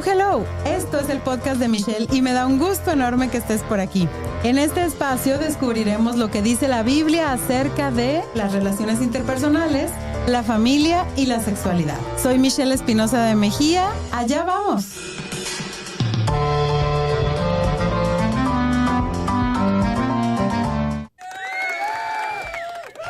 Hello, hello. Esto es el podcast de Michelle y me da un gusto enorme que estés por aquí. En este espacio descubriremos lo que dice la Biblia acerca de las relaciones interpersonales, la familia y la sexualidad. Soy Michelle Espinosa de Mejía. Allá vamos.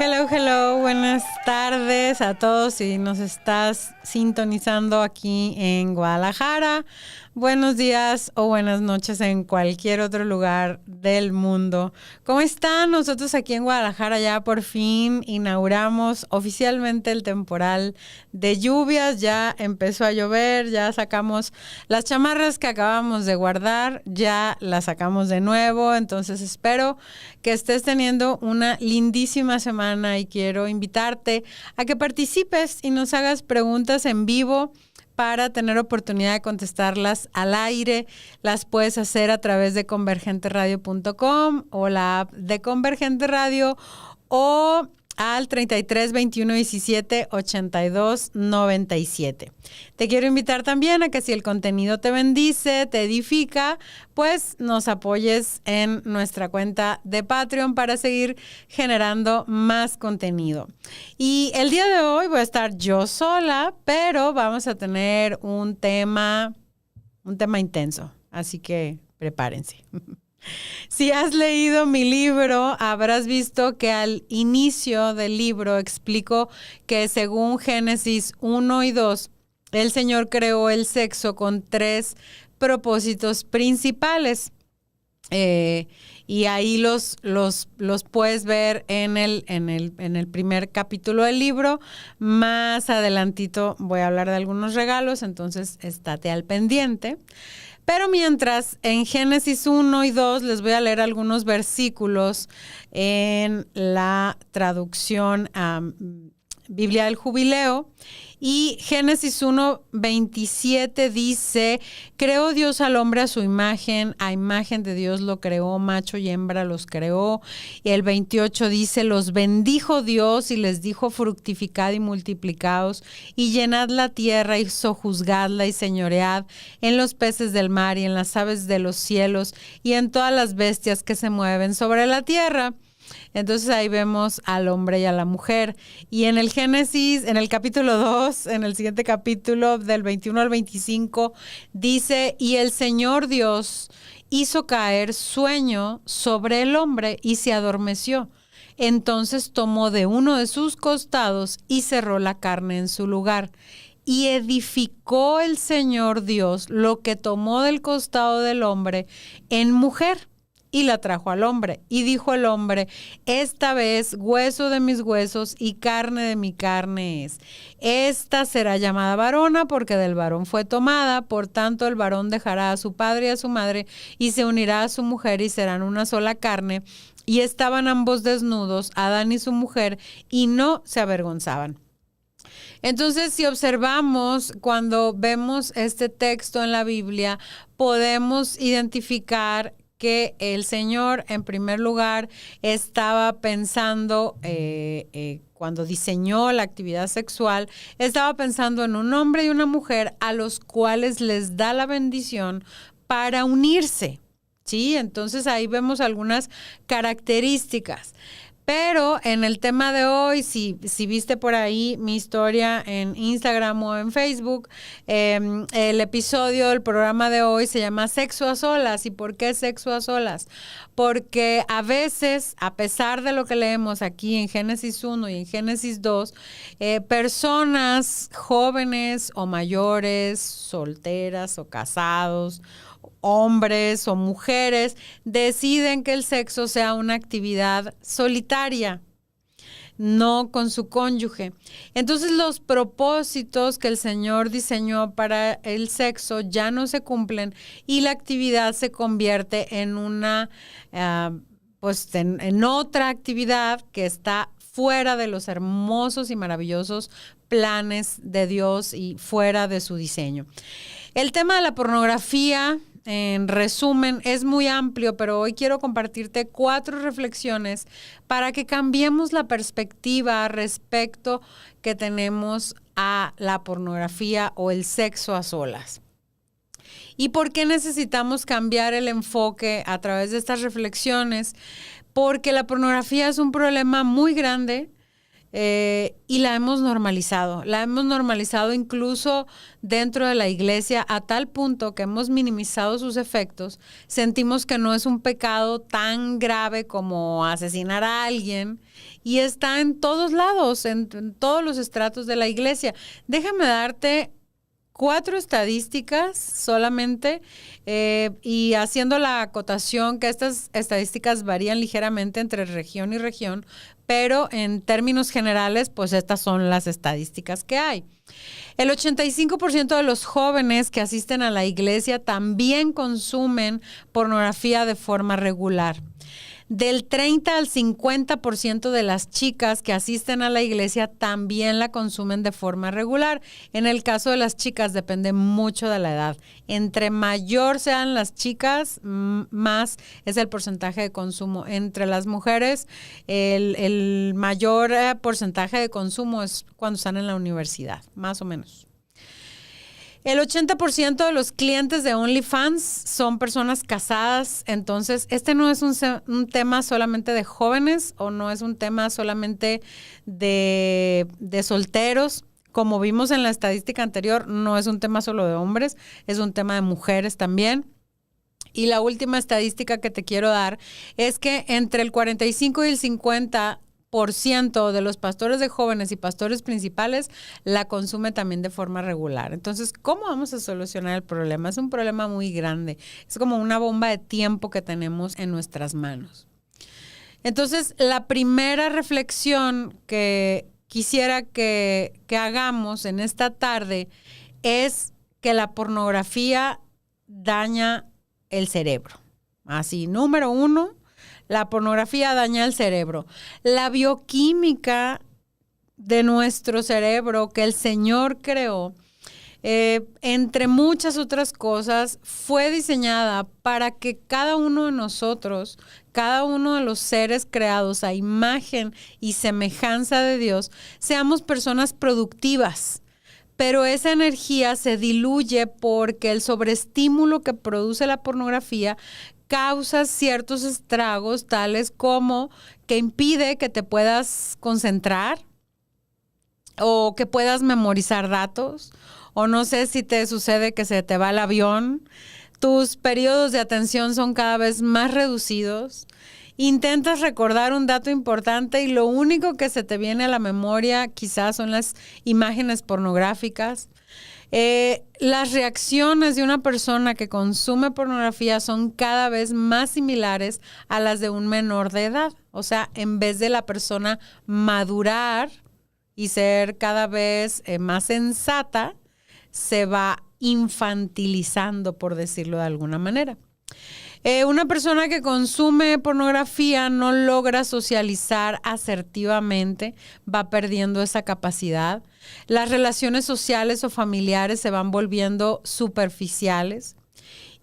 Hello, hello, buenas tardes a todos si nos estás sintonizando aquí en Guadalajara. Buenos días o buenas noches en cualquier otro lugar del mundo. ¿Cómo están? Nosotros aquí en Guadalajara ya por fin inauguramos oficialmente el temporal de lluvias. Ya empezó a llover, ya sacamos las chamarras que acabamos de guardar, ya las sacamos de nuevo. Entonces espero que estés teniendo una lindísima semana y quiero invitarte a que participes y nos hagas preguntas en vivo para tener oportunidad de contestarlas al aire. Las puedes hacer a través de convergenteradio.com o la app de Convergente Radio o al 33 21 17 82 97. Te quiero invitar también a que si el contenido te bendice, te edifica, pues nos apoyes en nuestra cuenta de Patreon para seguir generando más contenido. Y el día de hoy voy a estar yo sola, pero vamos a tener un tema intenso, así que prepárense. Si has leído mi libro, habrás visto que al inicio del libro explico que según Génesis 1 y 2, el Señor creó el sexo con 3 propósitos principales. Y ahí los puedes ver en el primer capítulo del libro. Más adelantito voy a hablar de algunos regalos, entonces estate al pendiente. Pero mientras, en Génesis 1 y 2 les voy a leer algunos versículos en la traducción Biblia del Jubileo. Y Génesis 1, 27 dice, creó Dios al hombre a su imagen, a imagen de Dios lo creó, macho y hembra los creó. Y el 28 dice, los bendijo Dios y les dijo, fructificad y multiplicaos y llenad la tierra y sojuzgadla y señoread en los peces del mar y en las aves de los cielos y en todas las bestias que se mueven sobre la tierra. Entonces ahí vemos al hombre y a la mujer. Y en el Génesis, en el capítulo 2, en el siguiente capítulo del 21 al 25, dice, y el Señor Dios hizo caer sueño sobre el hombre y se adormeció. Entonces tomó de uno de sus costados y cerró la carne en su lugar. Y edificó el Señor Dios lo que tomó del costado del hombre en mujer. Y la trajo al hombre. Y dijo el hombre, esta vez hueso de mis huesos y carne de mi carne es. Esta será llamada varona porque del varón fue tomada. Por tanto, el varón dejará a su padre y a su madre y se unirá a su mujer y serán una sola carne. Y estaban ambos desnudos, Adán y su mujer, y no se avergonzaban. Entonces, si observamos, cuando vemos este texto en la Biblia, podemos identificar que el Señor, en primer lugar, estaba pensando, cuando diseñó la actividad sexual, estaba pensando en un hombre y una mujer a los cuales les da la bendición para unirse, ¿sí? Entonces ahí vemos algunas características. Pero en el tema de hoy, si viste por ahí mi historia en Instagram o en Facebook, el episodio del programa de hoy se llama Sexo a Solas. ¿Y por qué sexo a solas? Porque a veces, a pesar de lo que leemos aquí en Génesis 1 y en Génesis 2, personas jóvenes o mayores, solteras o casados, hombres o mujeres deciden que el sexo sea una actividad solitaria, no con su cónyuge. Entonces los propósitos que el Señor diseñó para el sexo ya no se cumplen y la actividad se convierte en en otra actividad que está fuera de los hermosos y maravillosos planes de Dios y fuera de su diseño. El tema de la pornografía, en resumen, es muy amplio, pero hoy quiero compartirte 4 reflexiones para que cambiemos la perspectiva respecto que tenemos a la pornografía o el sexo a solas. ¿Y por qué necesitamos cambiar el enfoque a través de estas reflexiones? Porque la pornografía es un problema muy grande. Y la hemos normalizado. La hemos normalizado incluso dentro de la iglesia a tal punto que hemos minimizado sus efectos. Sentimos que no es un pecado tan grave como asesinar a alguien y está en todos lados, en todos los estratos de la iglesia. Déjame darte 4 estadísticas solamente y haciendo la acotación que estas estadísticas varían ligeramente entre región y región, pero en términos generales, pues estas son las estadísticas que hay. El 85% de los jóvenes que asisten a la iglesia también consumen pornografía de forma regular. Del 30 al 50% de las chicas que asisten a la iglesia también la consumen de forma regular. En el caso de las chicas depende mucho de la edad. Entre mayor sean las chicas, más es el porcentaje de consumo. Entre las mujeres, el mayor porcentaje de consumo es cuando están en la universidad, más o menos. El 80% de los clientes de OnlyFans son personas casadas, entonces este no es un tema solamente de jóvenes o no es un tema solamente de solteros. Como vimos en la estadística anterior, no es un tema solo de hombres, es un tema de mujeres también. Y la última estadística que te quiero dar es que entre el 45 y el 50% de los pastores de jóvenes y pastores principales la consume también de forma regular. Entonces, ¿cómo vamos a solucionar el problema? Es un problema muy grande. Es como una bomba de tiempo que tenemos en nuestras manos. Entonces, la primera reflexión que quisiera que hagamos en esta tarde es que la pornografía daña el cerebro. Así, número 1, la pornografía daña el cerebro. La bioquímica de nuestro cerebro que el Señor creó, entre muchas otras cosas, fue diseñada para que cada uno de nosotros, cada uno de los seres creados a imagen y semejanza de Dios, seamos personas productivas. Pero esa energía se diluye porque el sobreestímulo que produce la pornografía causa ciertos estragos, tales como que impide que te puedas concentrar o que puedas memorizar datos, o no sé si te sucede que se te va el avión, tus periodos de atención son cada vez más reducidos, intentas recordar un dato importante y lo único que se te viene a la memoria quizás son las imágenes pornográficas. Las reacciones de una persona que consume pornografía son cada vez más similares a las de un menor de edad. O sea, en vez de la persona madurar y ser cada vez más sensata, se va infantilizando, por decirlo de alguna manera. Una persona que consume pornografía no logra socializar asertivamente, va perdiendo esa capacidad. Las relaciones sociales o familiares se van volviendo superficiales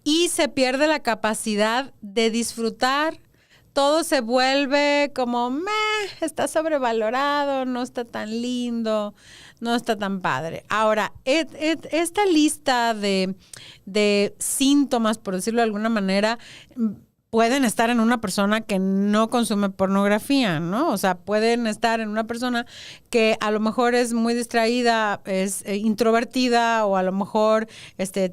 y se pierde la capacidad de disfrutar. Todo se vuelve como, está sobrevalorado, no está tan lindo, no está tan padre. Ahora, esta lista de síntomas, por decirlo de alguna manera, pueden estar en una persona que no consume pornografía, ¿no? O sea, pueden estar en una persona que a lo mejor es muy distraída, es introvertida o a lo mejor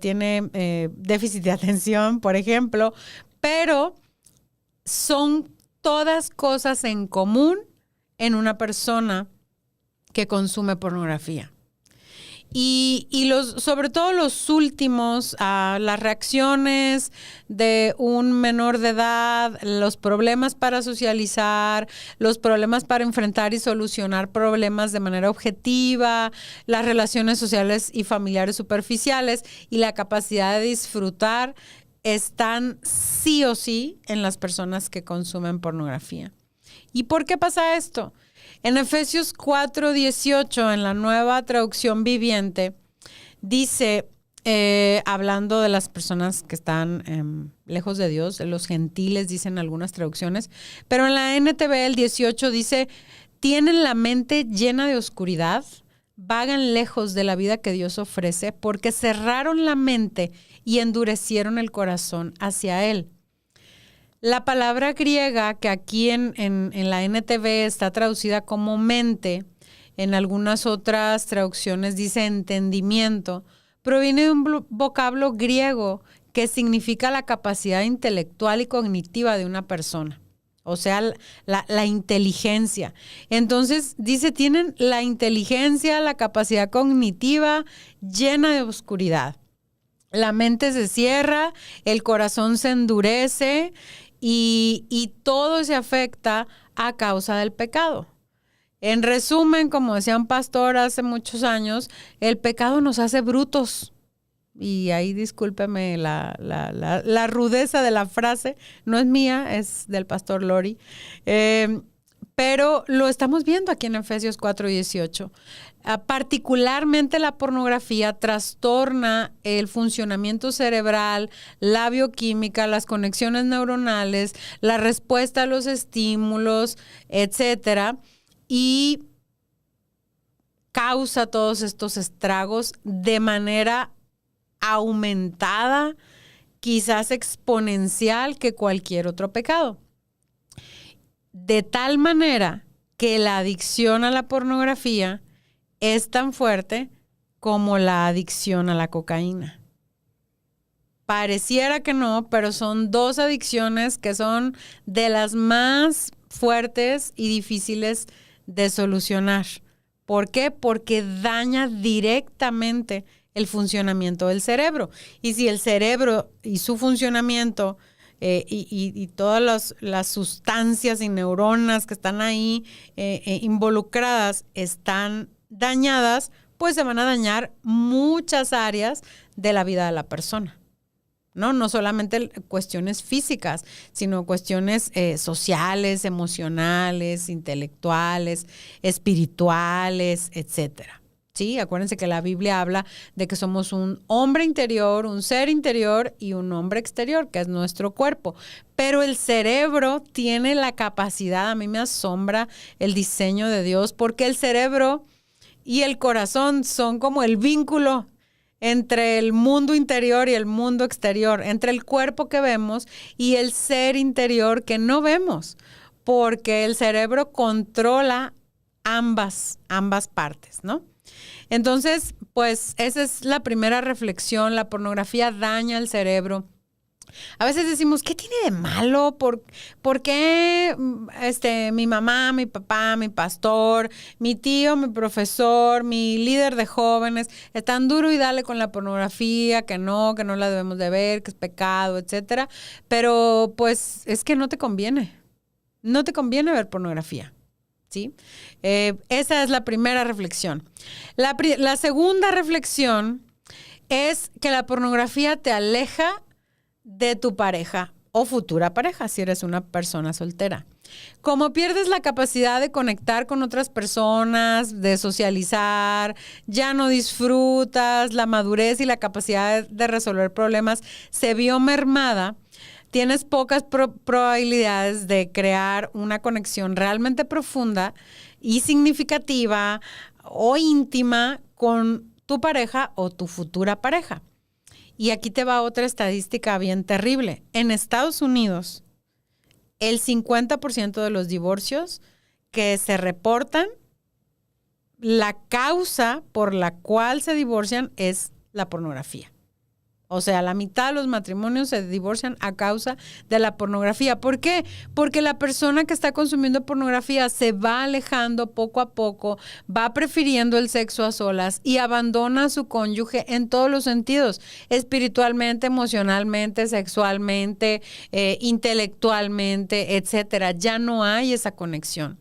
tiene déficit de atención, por ejemplo, pero son todas cosas en común en una persona que consume pornografía. Y sobre todo los últimos, las reacciones de un menor de edad, los problemas para socializar, los problemas para enfrentar y solucionar problemas de manera objetiva, las relaciones sociales y familiares superficiales y la capacidad de disfrutar están sí o sí en las personas que consumen pornografía. ¿Y por qué pasa esto? En Efesios 4:18, en la Nueva Traducción Viviente, dice, hablando de las personas que están lejos de Dios, los gentiles, dicen algunas traducciones, pero en la NTV el 18 dice, tienen la mente llena de oscuridad, vagan lejos de la vida que Dios ofrece porque cerraron la mente y endurecieron el corazón hacia Él. La palabra griega, que aquí en la NTV está traducida como mente, en algunas otras traducciones dice entendimiento, proviene de un vocablo griego que significa la capacidad intelectual y cognitiva de una persona. O sea, la inteligencia. Entonces, dice, tienen la inteligencia, la capacidad cognitiva llena de oscuridad. La mente se cierra, el corazón se endurece y todo se afecta a causa del pecado. En resumen, como decía un pastor hace muchos años, el pecado nos hace brutos. Y ahí discúlpeme la rudeza de la frase, no es mía, es del pastor Lori, pero lo estamos viendo aquí en Efesios 4:18. Particularmente la pornografía trastorna el funcionamiento cerebral, la bioquímica, las conexiones neuronales, la respuesta a los estímulos, etcétera, y causa todos estos estragos de manera aumentada, quizás exponencial, que cualquier otro pecado. De tal manera que la adicción a la pornografía es tan fuerte como la adicción a la cocaína. Pareciera que no, pero son dos adicciones que son de las más fuertes y difíciles de solucionar. ¿Por qué? Porque daña directamente el funcionamiento del cerebro. Y si el cerebro y su funcionamiento y todas las sustancias y neuronas que están ahí involucradas están dañadas, pues se van a dañar muchas áreas de la vida de la persona. No solamente cuestiones físicas, sino cuestiones sociales, emocionales, intelectuales, espirituales, etcétera. Sí, acuérdense que la Biblia habla de que somos un hombre interior, un ser interior y un hombre exterior, que es nuestro cuerpo. Pero el cerebro tiene la capacidad, a mí me asombra el diseño de Dios, porque el cerebro y el corazón son como el vínculo entre el mundo interior y el mundo exterior, entre el cuerpo que vemos y el ser interior que no vemos, porque el cerebro controla ambas partes, ¿no? Entonces, pues esa es la primera reflexión. La pornografía daña el cerebro. A veces decimos, ¿qué tiene de malo? ¿Por qué mi mamá, mi papá, mi pastor, mi tío, mi profesor, mi líder de jóvenes están duro y dale con la pornografía, que no la debemos de ver, que es pecado, etcétera? Pero pues es que no te conviene. No te conviene ver pornografía. ¿Sí? Esa es la primera reflexión. La segunda reflexión es que la pornografía te aleja de tu pareja o futura pareja, si eres una persona soltera. Como pierdes la capacidad de conectar con otras personas, de socializar, ya no disfrutas, la madurez y la capacidad de resolver problemas se vio mermada, tienes pocas probabilidades de crear una conexión realmente profunda y significativa o íntima con tu pareja o tu futura pareja. Y aquí te va otra estadística bien terrible. En Estados Unidos, el 50% de los divorcios que se reportan, la causa por la cual se divorcian es la pornografía. O sea, la mitad de los matrimonios se divorcian a causa de la pornografía. ¿Por qué? Porque la persona que está consumiendo pornografía se va alejando poco a poco, va prefiriendo el sexo a solas y abandona a su cónyuge en todos los sentidos, espiritualmente, emocionalmente, sexualmente, intelectualmente, etcétera. Ya no hay esa conexión.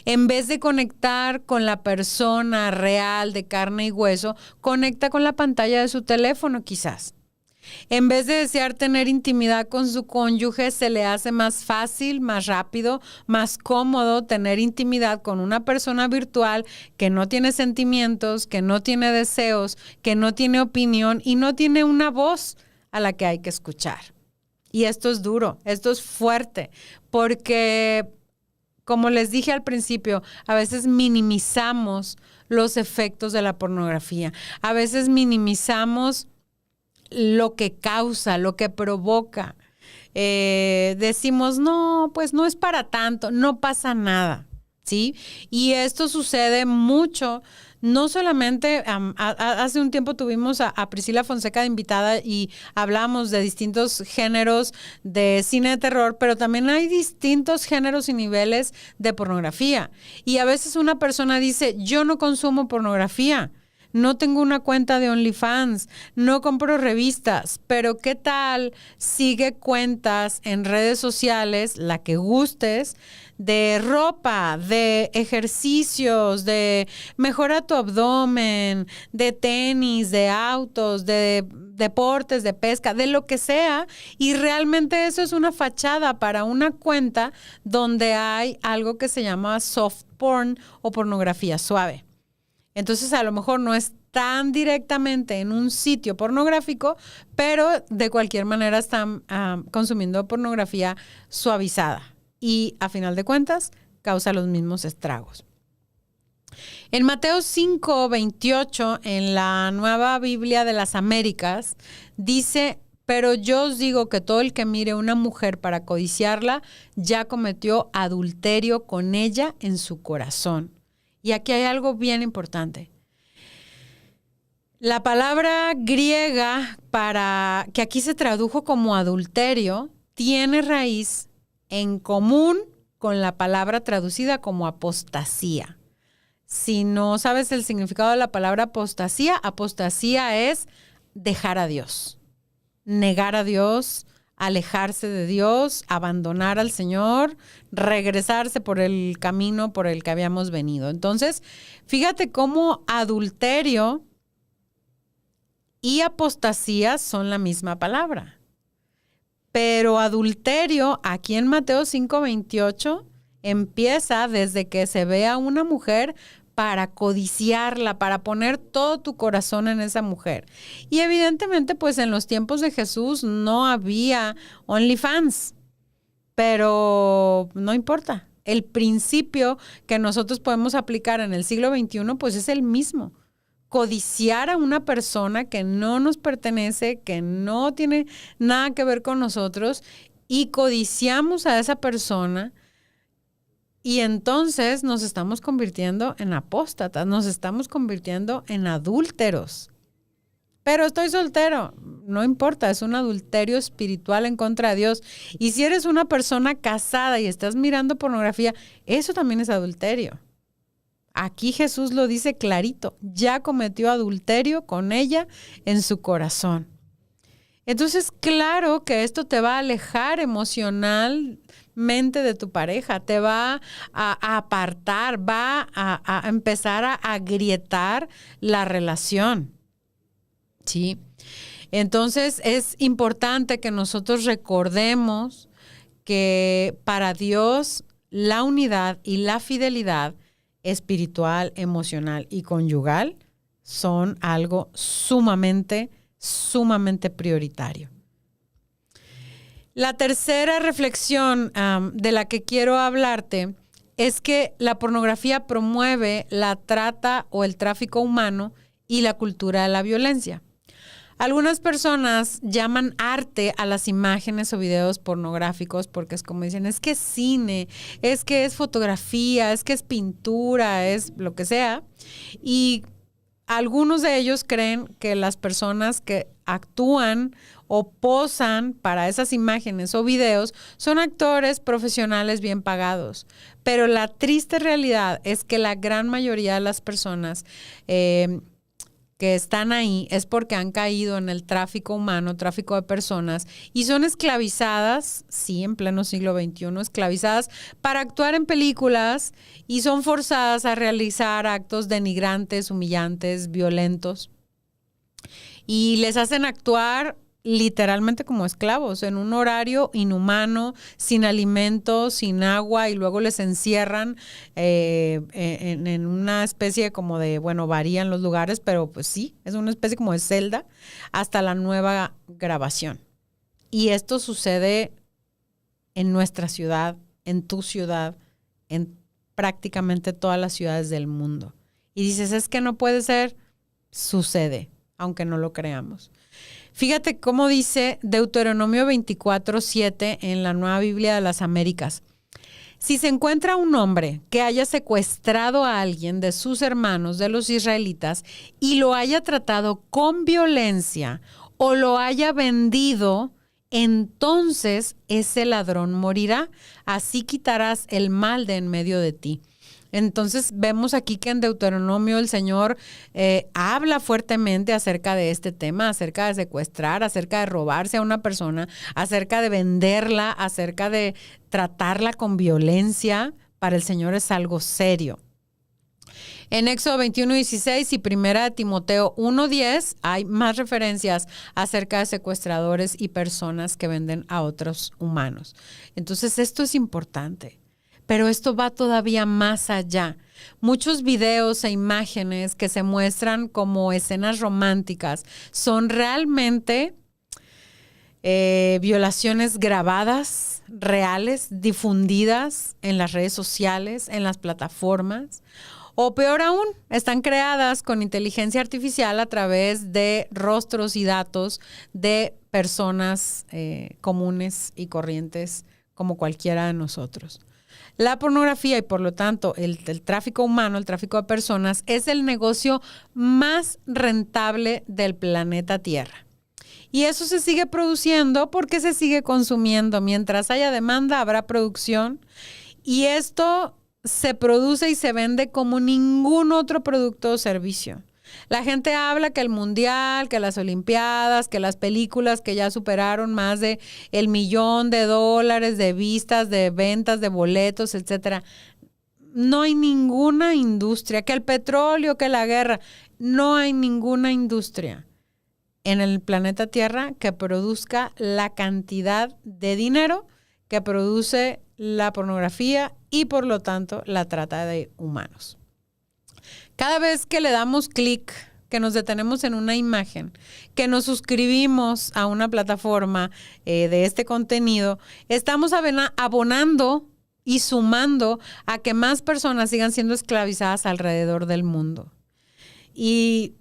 En vez de conectar con la persona real de carne y hueso, conecta con la pantalla de su teléfono quizás. En vez de desear tener intimidad con su cónyuge, se le hace más fácil, más rápido, más cómodo tener intimidad con una persona virtual que no tiene sentimientos, que no tiene deseos, que no tiene opinión y no tiene una voz a la que hay que escuchar. Y esto es duro, esto es fuerte, porque como les dije al principio, a veces minimizamos los efectos de la pornografía. A veces minimizamos lo que causa, lo que provoca. Decimos, no, pues no es para tanto, no pasa nada, ¿sí? Y esto sucede mucho. No solamente, hace un tiempo tuvimos a Priscila Fonseca de invitada y hablamos de distintos géneros de cine de terror, pero también hay distintos géneros y niveles de pornografía. Y a veces una persona dice, yo no consumo pornografía, no tengo una cuenta de OnlyFans, no compro revistas, pero ¿qué tal sigue cuentas en redes sociales, la que gustes, de ropa, de ejercicios, de mejora tu abdomen, de tenis, de autos, de deportes, de pesca, de lo que sea? Y realmente eso es una fachada para una cuenta donde hay algo que se llama soft porn o pornografía suave. Entonces, a lo mejor no es tan directamente en un sitio pornográfico, pero de cualquier manera están consumiendo pornografía suavizada y, a final de cuentas, causa los mismos estragos. En Mateo 5:28, en la Nueva Biblia de las Américas, dice: pero yo os digo que todo el que mire a una mujer para codiciarla, ya cometió adulterio con ella en su corazón. Y aquí hay algo bien importante. La palabra griega que aquí se tradujo como adulterio tiene raíz en común con la palabra traducida como apostasía. Si no sabes el significado de la palabra apostasía, apostasía es dejar a Dios, negar a Dios, alejarse de Dios, abandonar al Señor, regresarse por el camino por el que habíamos venido. Entonces, fíjate cómo adulterio y apostasía son la misma palabra. Pero adulterio, aquí en Mateo 5:28, empieza desde que se ve a una mujer para codiciarla, para poner todo tu corazón en esa mujer. Y evidentemente, pues en los tiempos de Jesús no había OnlyFans, pero no importa. El principio que nosotros podemos aplicar en el siglo XXI, pues es el mismo. Codiciar a una persona que no nos pertenece, que no tiene nada que ver con nosotros, y codiciamos a esa persona. Y entonces nos estamos convirtiendo en apóstatas, nos estamos convirtiendo en adúlteros. Pero estoy soltero, no importa, es un adulterio espiritual en contra de Dios. Y si eres una persona casada y estás mirando pornografía, eso también es adulterio. Aquí Jesús lo dice clarito, ya cometió adulterio con ella en su corazón. Entonces, claro que esto te va a alejar emocionalmente de tu pareja, te va a apartar, va a empezar a agrietar la relación, ¿sí? Entonces, es importante que nosotros recordemos que para Dios la unidad y la fidelidad espiritual, emocional y conyugal son algo sumamente prioritario. La tercera reflexión de la que quiero hablarte es que la pornografía promueve la trata o el tráfico humano y la cultura de la violencia. Algunas personas llaman arte a las imágenes o videos pornográficos porque es como dicen, es que es cine, es que es fotografía, es que es pintura, es lo que sea. Y algunos de ellos creen que las personas que actúan o posan para esas imágenes o videos son actores profesionales bien pagados. Pero la triste realidad es que la gran mayoría de las personas que están ahí es porque han caído en el tráfico humano, tráfico de personas, y son esclavizadas, sí, en pleno siglo XXI, esclavizadas para actuar en películas y son forzadas a realizar actos denigrantes, humillantes, violentos. Y les hacen actuar literalmente como esclavos, en un horario inhumano, sin alimento, sin agua, y luego les encierran en una especie como de, bueno, varían los lugares, pero pues sí, es una especie como de celda hasta la nueva grabación. Y esto sucede en nuestra ciudad, en tu ciudad, en prácticamente todas las ciudades del mundo. Y dices, es que no puede ser, sucede, aunque no lo creamos. Fíjate cómo dice Deuteronomio 24:7 en la Nueva Biblia de las Américas. Si se encuentra un hombre que haya secuestrado a alguien de sus hermanos, de los israelitas, y lo haya tratado con violencia o lo haya vendido, entonces ese ladrón morirá. Así quitarás el mal de en medio de ti. Entonces vemos aquí que en Deuteronomio el Señor habla fuertemente acerca de este tema, acerca de secuestrar, acerca de robarse a una persona, acerca de venderla, acerca de tratarla con violencia. Para el Señor es algo serio. En Éxodo 21:16 y 1 Timoteo 1:10 hay más referencias acerca de secuestradores y personas que venden a otros humanos. Entonces esto es importante. Pero esto va todavía más allá. Muchos videos e imágenes que se muestran como escenas románticas son realmente violaciones grabadas, reales, difundidas en las redes sociales, en las plataformas. O peor aún, están creadas con inteligencia artificial a través de rostros y datos de personas comunes y corrientes como cualquiera de nosotros. La pornografía y por lo tanto el tráfico humano, el tráfico de personas, es el negocio más rentable del planeta Tierra. Y eso se sigue produciendo porque se sigue consumiendo. Mientras haya demanda, habrá producción. Y esto se produce y se vende como ningún otro producto o servicio. La gente habla que el mundial, que las olimpiadas, que las películas que ya superaron más de $1 millón de vistas, de ventas, de boletos, etcétera. No hay ninguna industria, que el petróleo, que la guerra, no hay ninguna industria en el planeta Tierra que produzca la cantidad de dinero que produce la pornografía y por lo tanto la trata de humanos. Cada vez que le damos clic, que nos detenemos en una imagen, que nos suscribimos a una plataforma de este contenido, estamos abonando y sumando a que más personas sigan siendo esclavizadas alrededor del mundo. Y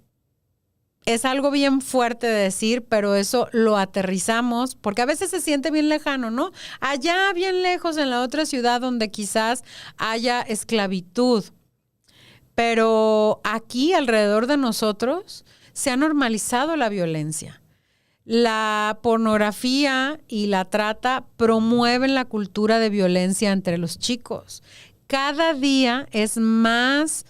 es algo bien fuerte de decir, pero eso lo aterrizamos porque a veces se siente bien lejano, ¿no? Allá bien lejos en la otra ciudad donde quizás haya esclavitud. Pero aquí alrededor de nosotros se ha normalizado la violencia. La pornografía y la trata promueven la cultura de violencia entre los chicos. Cada día es más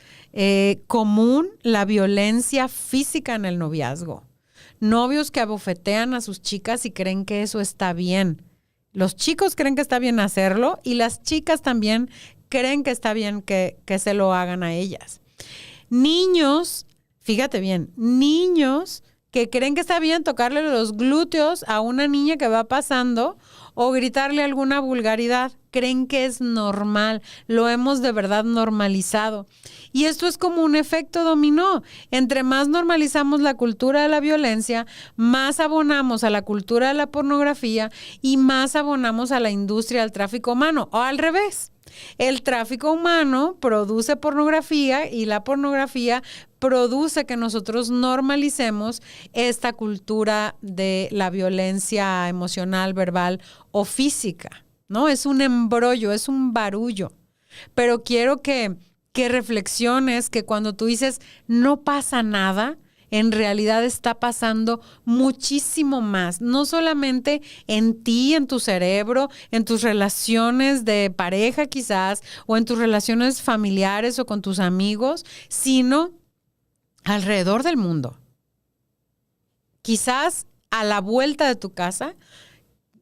común la violencia física en el noviazgo. Novios que abofetean a sus chicas y creen que eso está bien. Los chicos creen que está bien hacerlo y las chicas también creen que está bien que se lo hagan a ellas. Niños, fíjate bien, niños que creen que está bien tocarle los glúteos a una niña que va pasando o gritarle alguna vulgaridad, creen que es normal, lo hemos de verdad normalizado. Y esto es como un efecto dominó. Entre más normalizamos la cultura de la violencia, más abonamos a la cultura de la pornografía y más abonamos a la industria del tráfico humano, o al revés. El tráfico humano produce pornografía y la pornografía produce que nosotros normalicemos esta cultura de la violencia emocional, verbal o física, ¿no? Es un embrollo, es un barullo. Pero quiero que reflexiones que cuando tú dices no pasa nada, en realidad está pasando muchísimo más, no solamente en ti, en tu cerebro, en tus relaciones de pareja quizás, o en tus relaciones familiares o con tus amigos, sino alrededor del mundo. Quizás a la vuelta de tu casa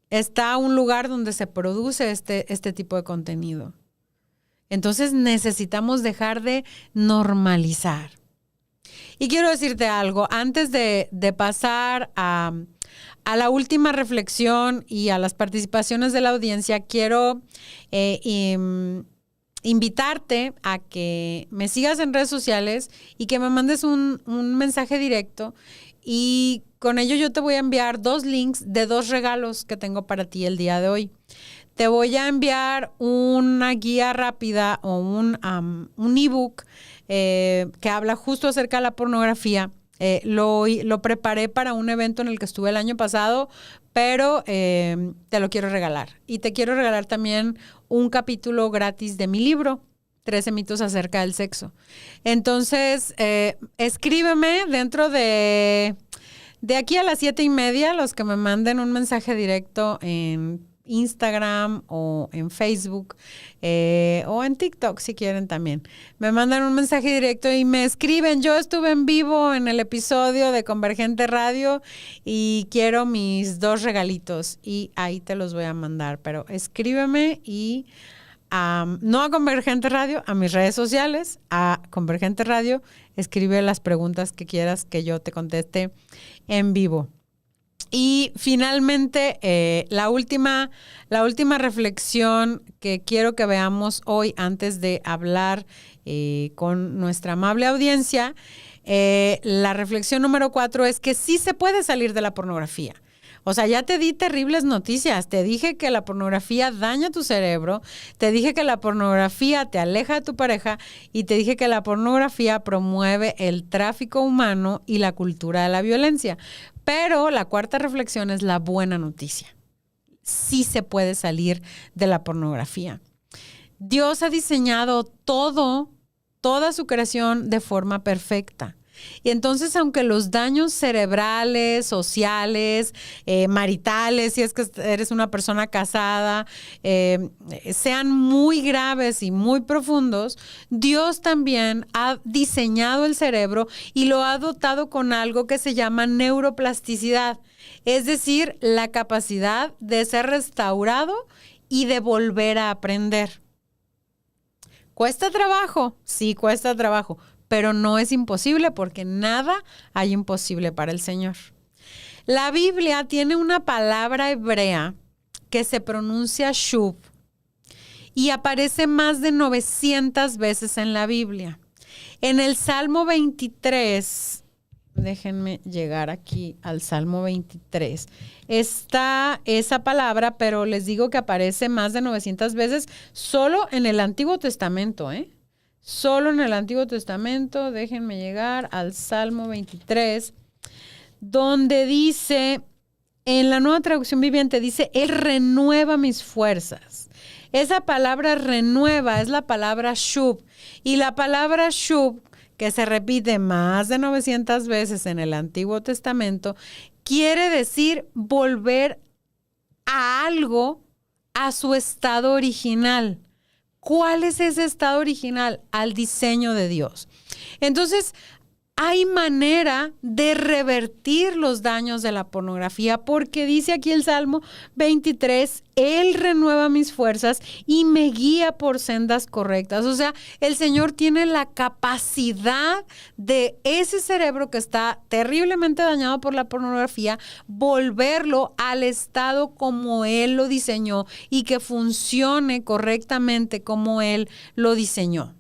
está un lugar donde se produce este tipo de contenido. Entonces necesitamos dejar de normalizar. Y quiero decirte algo, antes de pasar a la última reflexión y a las participaciones de la audiencia, quiero invitarte a que me sigas en redes sociales y que me mandes un mensaje directo y con ello yo te voy a enviar 2 links de 2 regalos que tengo para ti el día de hoy. te voy a enviar una guía rápida o un ebook que habla justo acerca de la pornografía. Lo preparé para un evento en el que estuve el año pasado, pero te lo quiero regalar. Y te quiero regalar también un capítulo gratis de mi libro, 13 mitos acerca del sexo. Entonces, escríbeme dentro de aquí a las 7:30, los que me manden un mensaje directo en Instagram o en Facebook o en TikTok si quieren también. Me mandan un mensaje directo y me escriben: yo estuve en vivo en el episodio de Convergente Radio y quiero mis 2 regalitos, y ahí te los voy a mandar. Pero escríbeme y no a Convergente Radio, a mis redes sociales, a Convergente Radio, escribe las preguntas que quieras que yo te conteste en vivo. Y finalmente, la última reflexión que quiero que veamos hoy antes de hablar con nuestra amable audiencia, la reflexión número 4 es que sí se puede salir de la pornografía. O sea, ya te di terribles noticias. Te dije que la pornografía daña tu cerebro, te dije que la pornografía te aleja de tu pareja y te dije que la pornografía promueve el tráfico humano y la cultura de la violencia. Pero la cuarta reflexión es la buena noticia. Sí se puede salir de la pornografía. Dios ha diseñado toda su creación de forma perfecta. Y entonces, aunque los daños cerebrales, sociales, maritales, si es que eres una persona casada, sean muy graves y muy profundos, Dios también ha diseñado el cerebro y lo ha dotado con algo que se llama neuroplasticidad, es decir, la capacidad de ser restaurado y de volver a aprender. ¿Cuesta trabajo? Sí, cuesta trabajo. Pero no es imposible, porque nada hay imposible para el Señor. La Biblia tiene una palabra hebrea que se pronuncia shub y aparece más de 900 veces en la Biblia. En el Salmo 23, déjenme llegar aquí al Salmo 23, está esa palabra, pero les digo que aparece más de 900 veces solo en el Antiguo Testamento, Solo en el Antiguo Testamento. Déjenme llegar al Salmo 23, donde dice, en la Nueva Traducción Viviente, dice: Él renueva mis fuerzas. Esa palabra renueva es la palabra shub. Y la palabra shub, que se repite más de 900 veces en el Antiguo Testamento, quiere decir volver a algo a su estado original. ¿Cuál es ese estado original? Al diseño de Dios. Entonces, hay manera de revertir los daños de la pornografía, porque dice aquí el Salmo 23, Él renueva mis fuerzas y me guía por sendas correctas. O sea, el Señor tiene la capacidad de ese cerebro que está terriblemente dañado por la pornografía, volverlo al estado como Él lo diseñó y que funcione correctamente como Él lo diseñó.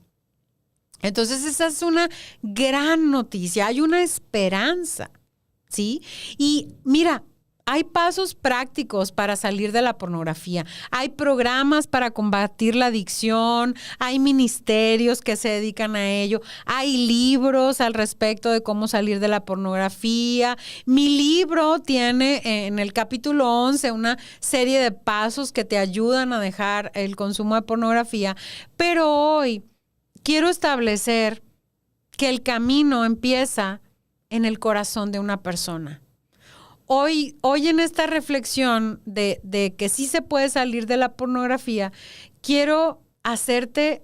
Entonces, esa es una gran noticia, hay una esperanza, ¿sí? Y mira, hay pasos prácticos para salir de la pornografía, hay programas para combatir la adicción, hay ministerios que se dedican a ello, hay libros al respecto de cómo salir de la pornografía. Mi libro tiene en el capítulo 11 una serie de pasos que te ayudan a dejar el consumo de pornografía, pero hoy quiero establecer que el camino empieza en el corazón de una persona. Hoy en esta reflexión de que sí se puede salir de la pornografía, quiero hacerte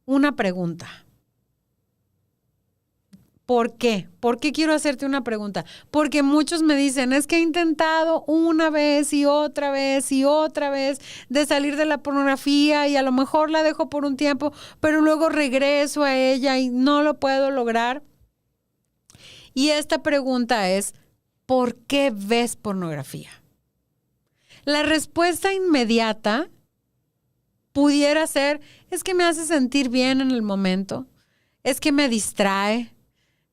una pregunta. ¿Por qué? ¿Por qué quiero hacerte una pregunta? Porque muchos me dicen, es que he intentado una vez y otra vez de salir de la pornografía y a lo mejor la dejo por un tiempo, pero luego regreso a ella y no lo puedo lograr. Y esta pregunta es, ¿por qué ves pornografía? La respuesta inmediata pudiera ser, es que me hace sentir bien en el momento, es que me distrae,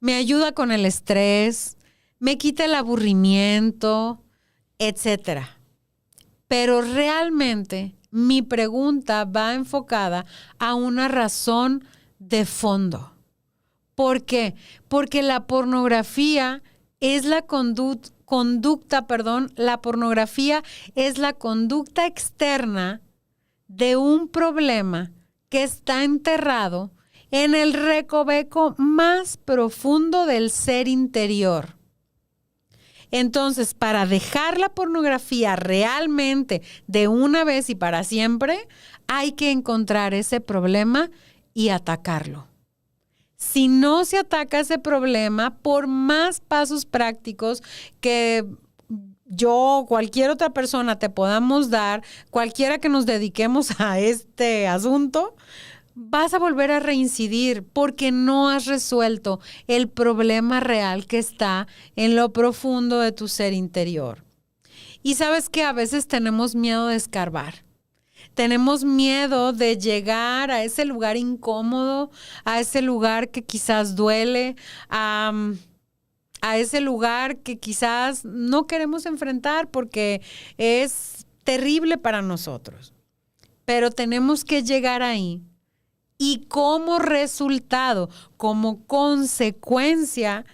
me ayuda con el estrés, me quita el aburrimiento, etc. Pero realmente mi pregunta va enfocada a una razón de fondo. ¿Por qué? Porque la pornografía es la la pornografía es la conducta externa de un problema que está enterrado en el recoveco más profundo del ser interior. Entonces, para dejar la pornografía realmente de una vez y para siempre, hay que encontrar ese problema y atacarlo. Si no se ataca ese problema, por más pasos prácticos que yo o cualquier otra persona te podamos dar, cualquiera que nos dediquemos a este asunto, vas a volver a reincidir porque no has resuelto el problema real que está en lo profundo de tu ser interior. Y sabes que a veces tenemos miedo de escarbar. Tenemos miedo de llegar a ese lugar incómodo, a ese lugar que quizás duele, a ese lugar que quizás no queremos enfrentar porque es terrible para nosotros. Pero tenemos que llegar ahí. Y como resultado, como consecuencia,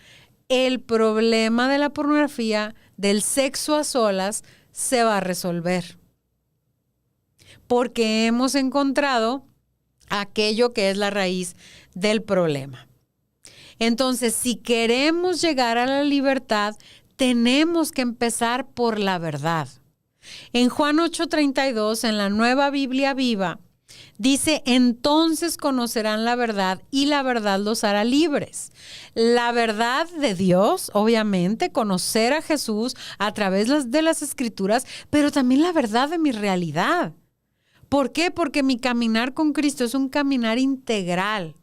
el problema de la pornografía, del sexo a solas, se va a resolver. Porque hemos encontrado aquello que es la raíz del problema. Entonces, si queremos llegar a la libertad, tenemos que empezar por la verdad. En Juan 8:32, en la Nueva Biblia Viva, dice, entonces conocerán la verdad y la verdad los hará libres. La verdad de Dios, obviamente, conocer a Jesús a través de las Escrituras, pero también la verdad de mi realidad. ¿Por qué? Porque mi caminar con Cristo es un caminar integral.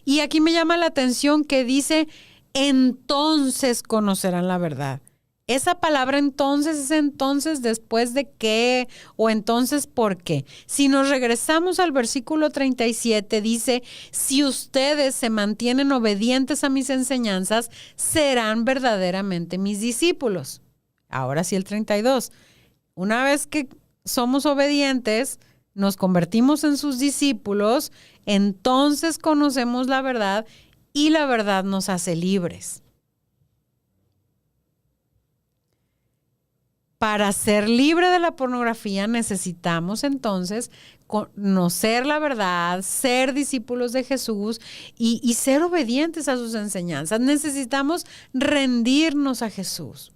Y aquí me llama la atención que dice, entonces conocerán la verdad. Esa palabra entonces es entonces después de qué o entonces por qué. Si nos regresamos al versículo 37, dice, si ustedes se mantienen obedientes a mis enseñanzas, serán verdaderamente mis discípulos. Ahora sí el 32. Una vez que somos obedientes, nos convertimos en sus discípulos, entonces conocemos la verdad y la verdad nos hace libres. Para ser libre de la pornografía necesitamos entonces conocer la verdad, ser discípulos de Jesús y ser obedientes a sus enseñanzas. Necesitamos rendirnos a Jesús.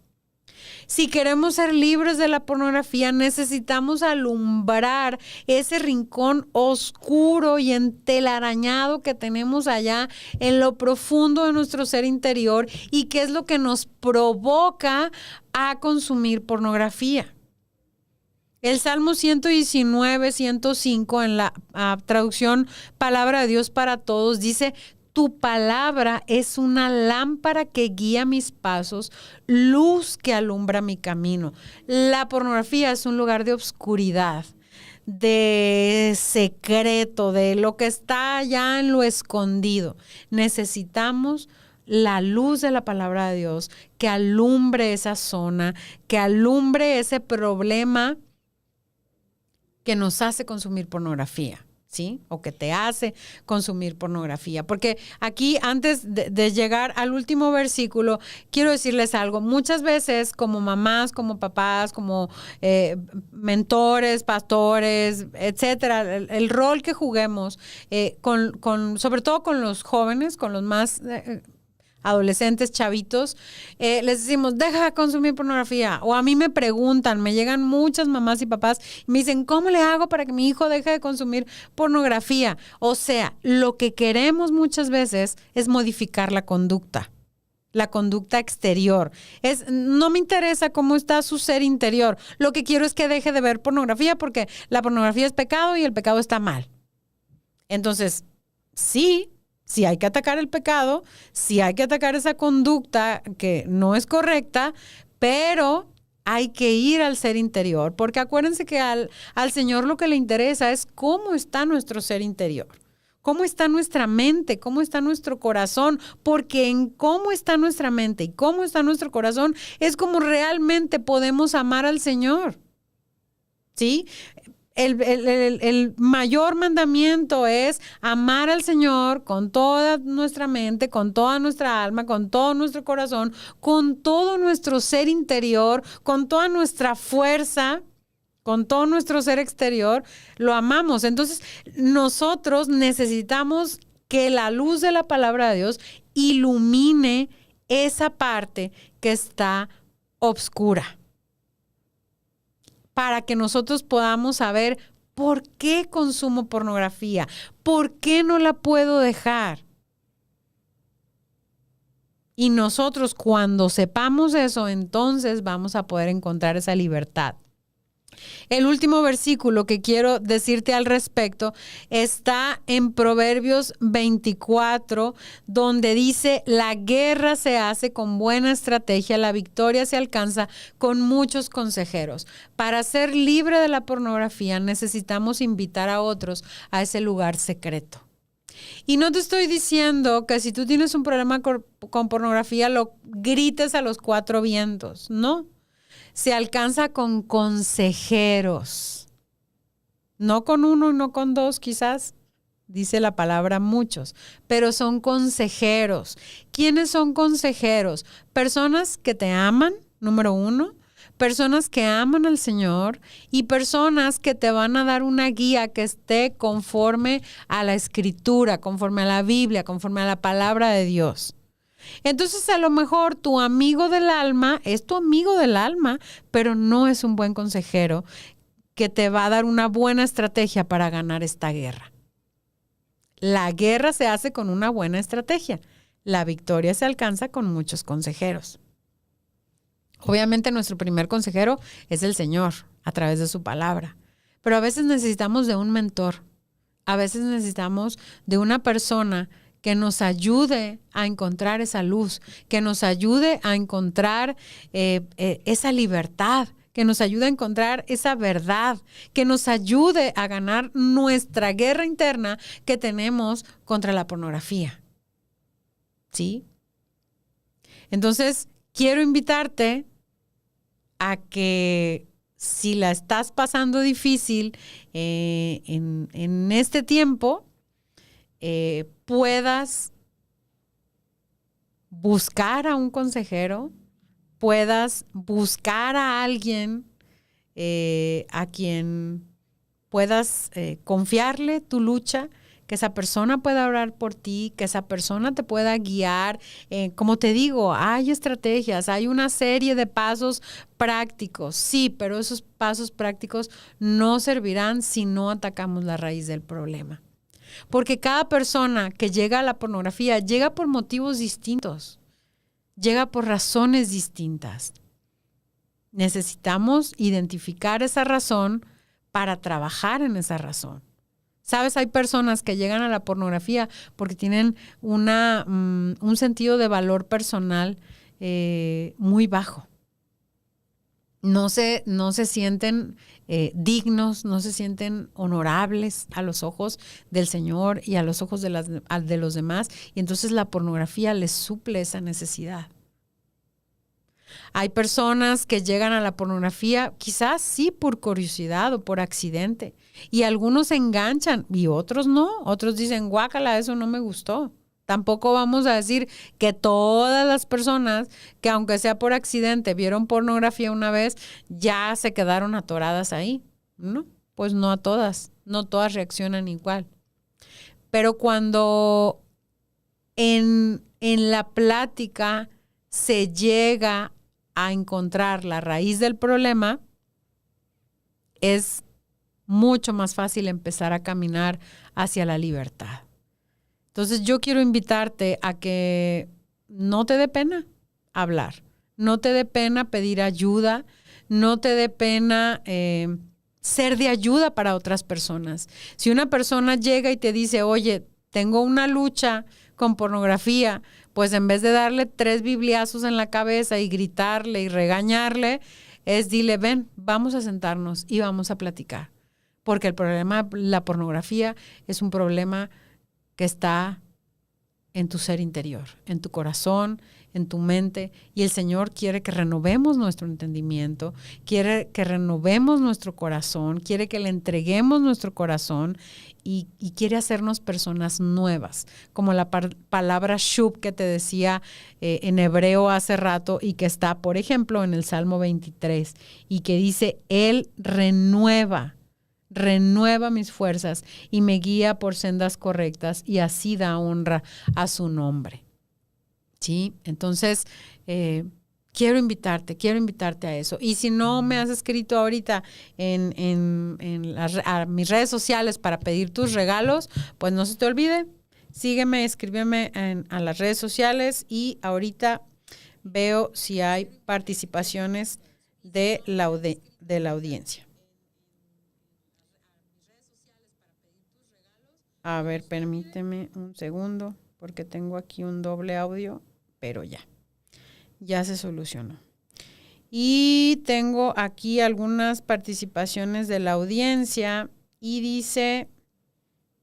Si queremos ser libres de la pornografía, necesitamos alumbrar ese rincón oscuro y entelarañado que tenemos allá en lo profundo de nuestro ser interior y que es lo que nos provoca a consumir pornografía. El Salmo 119, 105 en la traducción Palabra de Dios para Todos dice, tu palabra es una lámpara que guía mis pasos, luz que alumbra mi camino. La pornografía es un lugar de oscuridad, de secreto, de lo que está allá en lo escondido. Necesitamos la luz de la palabra de Dios que alumbre esa zona, que alumbre ese problema que nos hace consumir pornografía. ¿Sí? O que te hace consumir pornografía. Porque aquí, antes de llegar al último versículo, quiero decirles algo. Muchas veces, como mamás, como papás, como mentores, pastores, etcétera, el rol que juguemos, sobre todo con los jóvenes, con los más adolescentes, chavitos, les decimos, deja de consumir pornografía. O a mí me preguntan, me llegan muchas mamás y papás y me dicen, ¿cómo le hago para que mi hijo deje de consumir pornografía? O sea, lo que queremos muchas veces es modificar la conducta exterior. No me interesa cómo está su ser interior. Lo que quiero es que deje de ver pornografía porque la pornografía es pecado y el pecado está mal. Entonces, sí hay que atacar el pecado, sí hay que atacar esa conducta que no es correcta, pero hay que ir al ser interior, porque acuérdense que al Señor lo que le interesa es cómo está nuestro ser interior, cómo está nuestra mente, cómo está nuestro corazón, porque en cómo está nuestra mente y cómo está nuestro corazón es como realmente podemos amar al Señor. ¿Sí? El mayor mandamiento es amar al Señor con toda nuestra mente, con toda nuestra alma, con todo nuestro corazón, con todo nuestro ser interior, con toda nuestra fuerza, con todo nuestro ser exterior. Lo amamos. Entonces, nosotros necesitamos que la luz de la palabra de Dios ilumine esa parte que está obscura, para que nosotros podamos saber por qué consumo pornografía, por qué no la puedo dejar. Y nosotros, cuando sepamos eso, entonces vamos a poder encontrar esa libertad. El último versículo que quiero decirte al respecto está en Proverbios 24, donde dice: la guerra se hace con buena estrategia, la victoria se alcanza con muchos consejeros. Para ser libre de la pornografía necesitamos invitar a otros a ese lugar secreto. Y no te estoy diciendo que si tú tienes un problema con pornografía lo grites a los cuatro vientos, no. Se alcanza con consejeros, no con uno, no con dos, quizás, dice la palabra muchos, pero son consejeros. ¿Quiénes son consejeros? Personas que te aman, número uno, personas que aman al Señor y personas que te van a dar una guía que esté conforme a la Escritura, conforme a la Biblia, conforme a la palabra de Dios. Entonces a lo mejor tu amigo del alma es tu amigo del alma, pero no es un buen consejero que te va a dar una buena estrategia para ganar esta guerra. La guerra se hace con una buena estrategia. La victoria se alcanza con muchos consejeros. Obviamente nuestro primer consejero es el Señor a través de su palabra, pero a veces necesitamos de un mentor. A veces necesitamos de una persona que nos ayude a encontrar esa luz, que nos ayude a encontrar esa libertad, que nos ayude a encontrar esa verdad, que nos ayude a ganar nuestra guerra interna que tenemos contra la pornografía. ¿Sí? Entonces, quiero invitarte a que si la estás pasando difícil en este tiempo, puedas buscar a un consejero, puedas buscar a alguien a quien puedas confiarle tu lucha, que esa persona pueda orar por ti, que esa persona te pueda guiar. Como te digo, hay estrategias, hay una serie de pasos prácticos, sí, pero esos pasos prácticos no servirán si no atacamos la raíz del problema. Porque cada persona que llega a la pornografía llega por motivos distintos, llega por razones distintas. Necesitamos identificar esa razón para trabajar en esa razón. ¿Sabes? Hay personas que llegan a la pornografía porque tienen un sentido de valor personal muy bajo. No se sienten dignos, no se sienten honorables a los ojos del Señor y a los ojos de los demás, y entonces la pornografía les suple esa necesidad. Hay personas que llegan a la pornografía quizás sí por curiosidad o por accidente, y algunos se enganchan y otros no, otros dicen guácala, eso no me gustó. Tampoco vamos a decir que todas las personas que aunque sea por accidente vieron pornografía una vez ya se quedaron atoradas ahí. No, pues no a todas, no todas reaccionan igual. Pero cuando en la plática se llega a encontrar la raíz del problema, es mucho más fácil empezar a caminar hacia la libertad. Entonces yo quiero invitarte a que no te dé pena hablar, no te dé pena pedir ayuda, no te dé pena ser de ayuda para otras personas. Si una persona llega y te dice, oye, tengo una lucha con pornografía, pues en vez de darle 3 bibliazos en la cabeza y gritarle y regañarle, es dile, ven, vamos a sentarnos y vamos a platicar. Porque el problema de la pornografía es un problema que está en tu ser interior, en tu corazón, en tu mente, y el Señor quiere que renovemos nuestro entendimiento, quiere que renovemos nuestro corazón, quiere que le entreguemos nuestro corazón y quiere hacernos personas nuevas, como la palabra shub que te decía en hebreo hace rato y que está, por ejemplo, en el Salmo 23 y que dice, Él renueva mis fuerzas y me guía por sendas correctas y así da honra a su nombre. ¿Sí? Entonces, quiero invitarte a eso. Y si no me has escrito ahorita a mis redes sociales para pedir tus regalos, pues no se te olvide, sígueme, escríbeme a las redes sociales y ahorita veo si hay participaciones de la audiencia. A ver, permíteme un segundo, porque tengo aquí un doble audio, pero ya se solucionó. Y tengo aquí algunas participaciones de la audiencia y dice,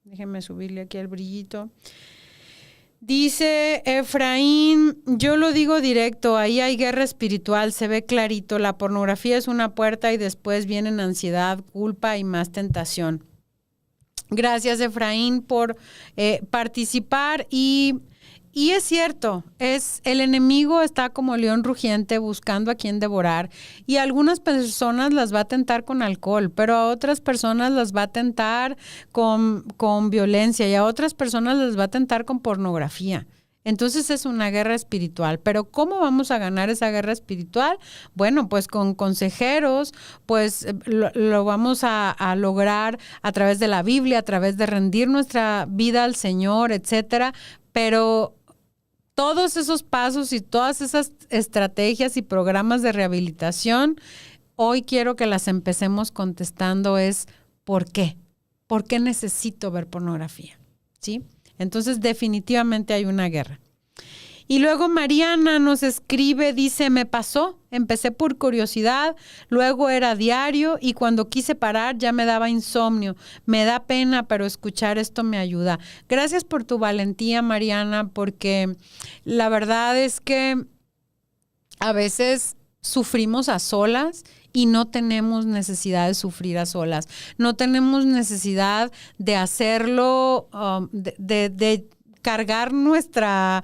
déjenme subirle aquí el brillito. Dice Efraín, yo lo digo directo, ahí hay guerra espiritual, se ve clarito, la pornografía es una puerta y después vienen ansiedad, culpa y más tentación. Gracias, Efraín, por participar y es cierto, el enemigo está como león rugiente buscando a quien devorar y a algunas personas las va a tentar con alcohol, pero a otras personas las va a tentar con violencia y a otras personas las va a tentar con pornografía. Entonces es una guerra espiritual. Pero ¿cómo vamos a ganar esa guerra espiritual? Bueno, pues con consejeros, pues lo vamos a lograr a través de la Biblia, a través de rendir nuestra vida al Señor, etcétera. Pero todos esos pasos y todas esas estrategias y programas de rehabilitación, hoy quiero que las empecemos contestando es ¿por qué? ¿Por qué necesito ver pornografía? ¿Sí? Entonces, definitivamente hay una guerra. Y luego Mariana nos escribe, dice, me pasó, empecé por curiosidad, luego era diario y cuando quise parar ya me daba insomnio. Me da pena, pero escuchar esto me ayuda. Gracias por tu valentía, Mariana, porque la verdad es que a veces sufrimos a solas y no tenemos necesidad de sufrir a solas. No tenemos necesidad de hacerlo, de cargar nuestra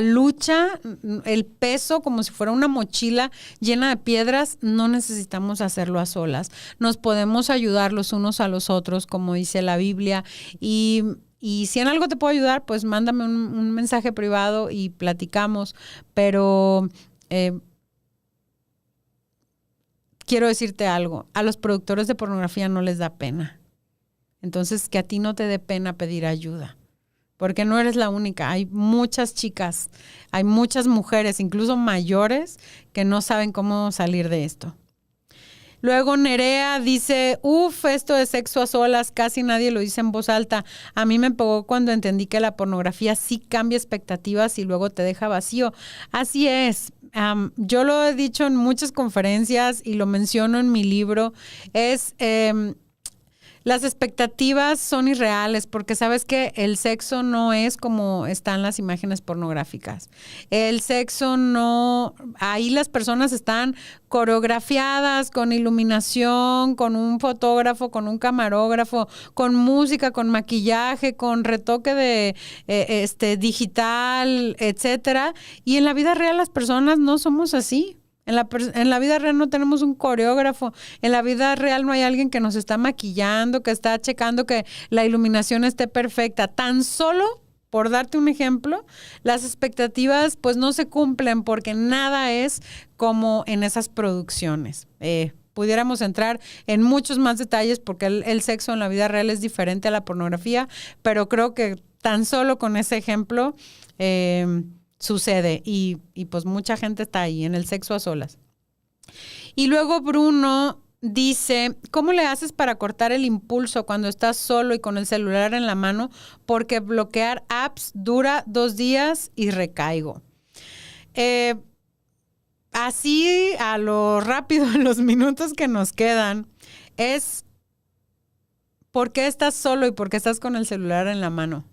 lucha, el peso como si fuera una mochila llena de piedras. No necesitamos hacerlo a solas. Nos podemos ayudar los unos a los otros, como dice la Biblia. Y si en algo te puedo ayudar, pues mándame un mensaje privado y platicamos. Pero quiero decirte algo, a los productores de pornografía no les da pena. Entonces, que a ti no te dé pena pedir ayuda, porque no eres la única. Hay muchas chicas, hay muchas mujeres, incluso mayores, que no saben cómo salir de esto. Luego Nerea dice, esto de sexo a solas, casi nadie lo dice en voz alta. A mí me pegó cuando entendí que la pornografía sí cambia expectativas y luego te deja vacío. Así es. Yo lo he dicho en muchas conferencias y lo menciono en mi libro. Las expectativas son irreales porque sabes que el sexo no es como están las imágenes pornográficas. El sexo no, ahí las personas están coreografiadas con iluminación, con un fotógrafo, con un camarógrafo, con música, con maquillaje, con retoque de digital, etcétera. Y en la vida real las personas no somos así. En la vida real no tenemos un coreógrafo, en la vida real no hay alguien que nos está maquillando, que está checando que la iluminación esté perfecta. Tan solo, por darte un ejemplo, las expectativas pues no se cumplen porque nada es como en esas producciones. Pudiéramos entrar en muchos más detalles porque el sexo en la vida real es diferente a la pornografía, pero creo que tan solo con ese ejemplo sucede y pues mucha gente está ahí en el sexo a solas. Y luego Bruno dice, ¿cómo le haces para cortar el impulso cuando estás solo y con el celular en la mano? Porque bloquear apps dura 2 días y recaigo. Así a lo rápido, en los minutos que nos quedan, es ¿por qué estás solo y por qué estás con el celular en la mano?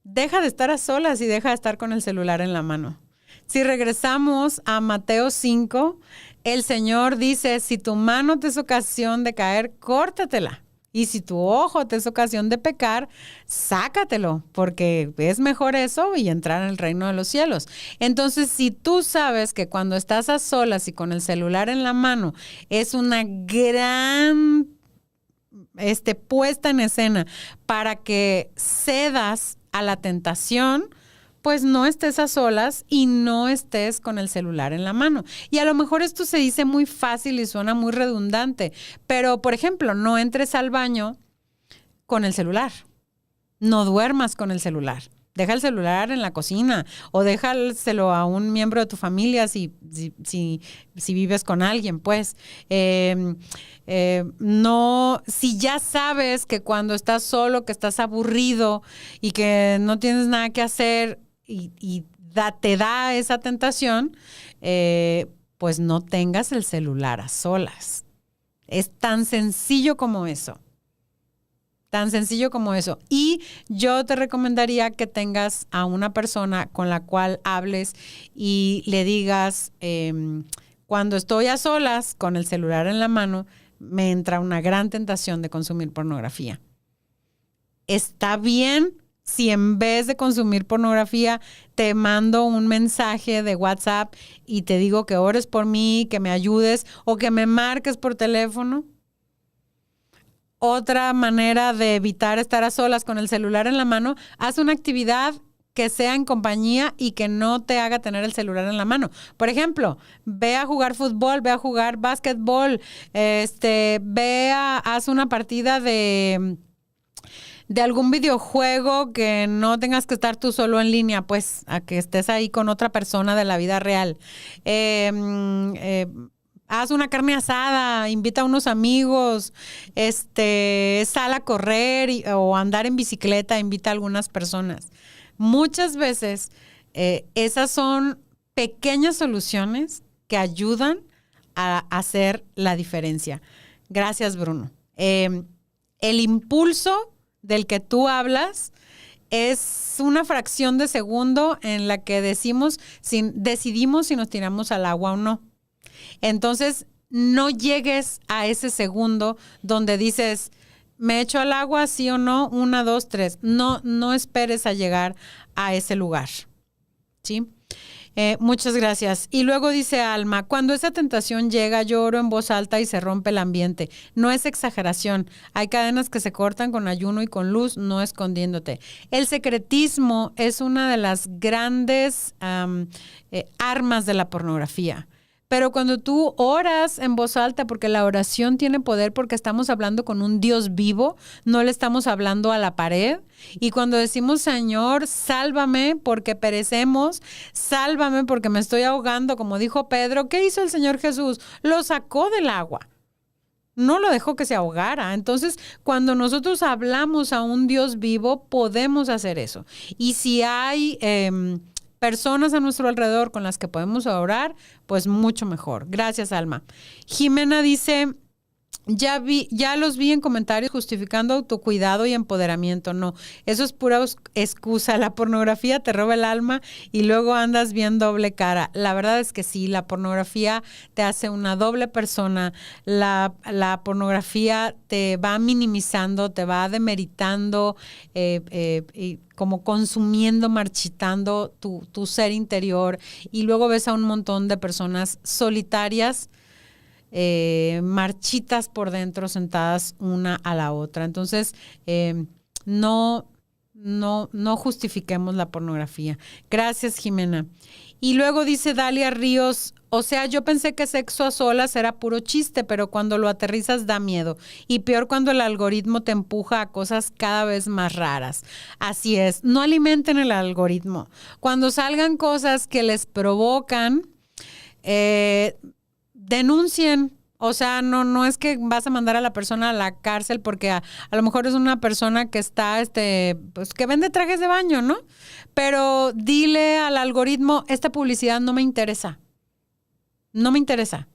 deja de estar a solas y deja de estar con el celular en la mano. Si regresamos a Mateo 5, el Señor dice, si tu mano te es ocasión de caer, córtatela. Y si tu ojo te es ocasión de pecar, sácatelo, porque es mejor eso y entrar en el reino de los cielos. Entonces, si tú sabes que cuando estás a solas y con el celular en la mano es una gran puesta en escena para que cedas a la tentación, pues no estés a solas y no estés con el celular en la mano. Y a lo mejor esto se dice muy fácil y suena muy redundante, pero por ejemplo, no entres al baño con el celular, no duermas con el celular. Deja el celular en la cocina o déjaselo a un miembro de tu familia si vives con alguien, pues. No, si ya sabes que cuando estás solo, que estás aburrido y que no tienes nada que hacer y te da esa tentación, pues no tengas el celular a solas. Es tan sencillo como eso. Tan sencillo como eso. Y yo te recomendaría que tengas a una persona con la cual hables y le digas, cuando estoy a solas con el celular en la mano, me entra una gran tentación de consumir pornografía. Está bien si en vez de consumir pornografía te mando un mensaje de WhatsApp y te digo que ores por mí, que me ayudes o que me marques por teléfono. Otra manera de evitar estar a solas con el celular en la mano, haz una actividad que sea en compañía y que no te haga tener el celular en la mano. Por ejemplo, ve a jugar fútbol, ve a jugar básquetbol, haz una partida de algún videojuego que no tengas que estar tú solo en línea, pues a que estés ahí con otra persona de la vida real. Haz una carne asada, invita a unos amigos, sal a correr o andar en bicicleta, invita a algunas personas. Muchas veces esas son pequeñas soluciones que ayudan a hacer la diferencia. Gracias, Bruno. El impulso del que tú hablas es una fracción de segundo en la que decidimos si nos tiramos al agua o no. Entonces, no llegues a ese segundo donde dices, ¿me echo al agua, sí o no? 1, 2, 3. No esperes a llegar a ese lugar. ¿Sí? Muchas gracias. Y luego dice Alma, cuando esa tentación llega, yo oro en voz alta y se rompe el ambiente. No es exageración. Hay cadenas que se cortan con ayuno y con luz, no escondiéndote. El secretismo es una de las grandes armas de la pornografía. Pero cuando tú oras en voz alta, porque la oración tiene poder, porque estamos hablando con un Dios vivo, no le estamos hablando a la pared. Y cuando decimos, Señor, sálvame porque perecemos, sálvame porque me estoy ahogando, como dijo Pedro, ¿qué hizo el Señor Jesús? Lo sacó del agua. No lo dejó que se ahogara. Entonces, cuando nosotros hablamos a un Dios vivo, podemos hacer eso. Y si hay personas a nuestro alrededor con las que podemos orar, pues mucho mejor. Gracias, Alma. Jimena dice, ya los vi en comentarios justificando autocuidado y empoderamiento. No, eso es pura excusa. La pornografía te roba el alma y luego andas bien doble cara. La verdad es que sí, la pornografía te hace una doble persona. La pornografía te va minimizando, te va demeritando, y como consumiendo, marchitando tu ser interior. Y luego ves a un montón de personas solitarias, marchitas por dentro, sentadas una a la otra. Entonces, no justifiquemos la pornografía. Gracias, Jimena. Y luego dice Dalia Ríos, o sea, yo pensé que sexo a solas era puro chiste, pero cuando lo aterrizas da miedo. Y peor cuando el algoritmo te empuja a cosas cada vez más raras. Así es, no alimenten el algoritmo. Cuando salgan cosas que les provocan, denuncien. O sea, no es que vas a mandar a la persona a la cárcel porque a lo mejor es una persona que está, pues que vende trajes de baño, ¿no? Pero dile al algoritmo, esta publicidad no me interesa. No me interesa.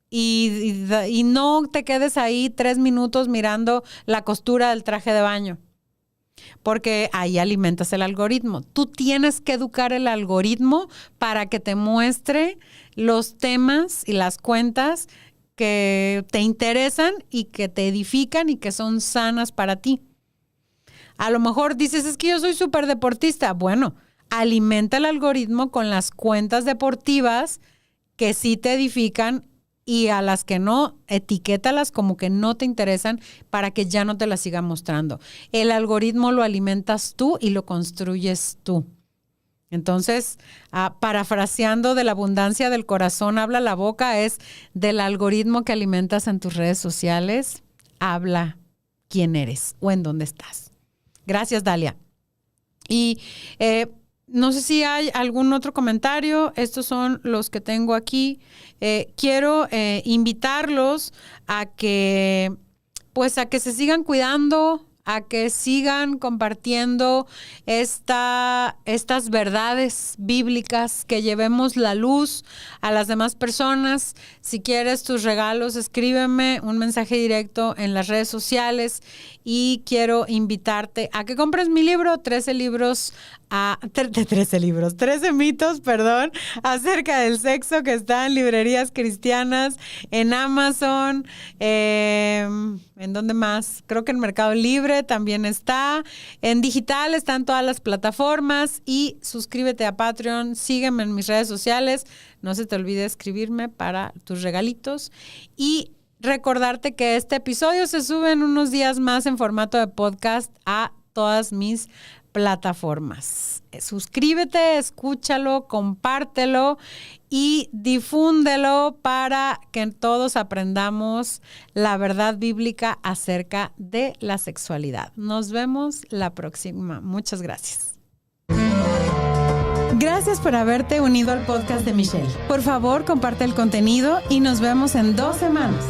Y no te quedes ahí 3 minutos mirando la costura del traje de baño. porque ahí alimentas el algoritmo. Tú tienes que educar el algoritmo para que te muestre los temas y las cuentas que te interesan y que te edifican y que son sanas para ti. A lo mejor dices, es que yo soy súper deportista. Bueno, alimenta el algoritmo con las cuentas deportivas que sí te edifican y a las que no, etiquétalas como que no te interesan para que ya no te las siga mostrando. El algoritmo lo alimentas tú y lo construyes tú. Entonces, parafraseando de la abundancia del corazón, habla la boca, es del algoritmo que alimentas en tus redes sociales, habla quién eres o en dónde estás. Gracias, Dalia. Y no sé si hay algún otro comentario. Estos son los que tengo aquí. Quiero invitarlos a que se sigan cuidando, a que sigan compartiendo estas verdades bíblicas, que llevemos la luz a las demás personas. Si quieres tus regalos, escríbeme un mensaje directo en las redes sociales y quiero invitarte a que compres mi libro, 13 mitos, acerca del sexo, que está en librerías cristianas, en Amazon, ¿en dónde más? Creo que en Mercado Libre también está. En digital están todas las plataformas y suscríbete a Patreon, sígueme en mis redes sociales. No se te olvide escribirme para tus regalitos y recordarte que este episodio se sube en unos días más en formato de podcast a todas mis plataformas. Suscríbete, escúchalo, compártelo y difúndelo para que todos aprendamos la verdad bíblica acerca de la sexualidad. Nos vemos la próxima. Muchas gracias. Gracias por haberte unido al podcast de Michelle. Por favor, comparte el contenido y nos vemos en 2 semanas.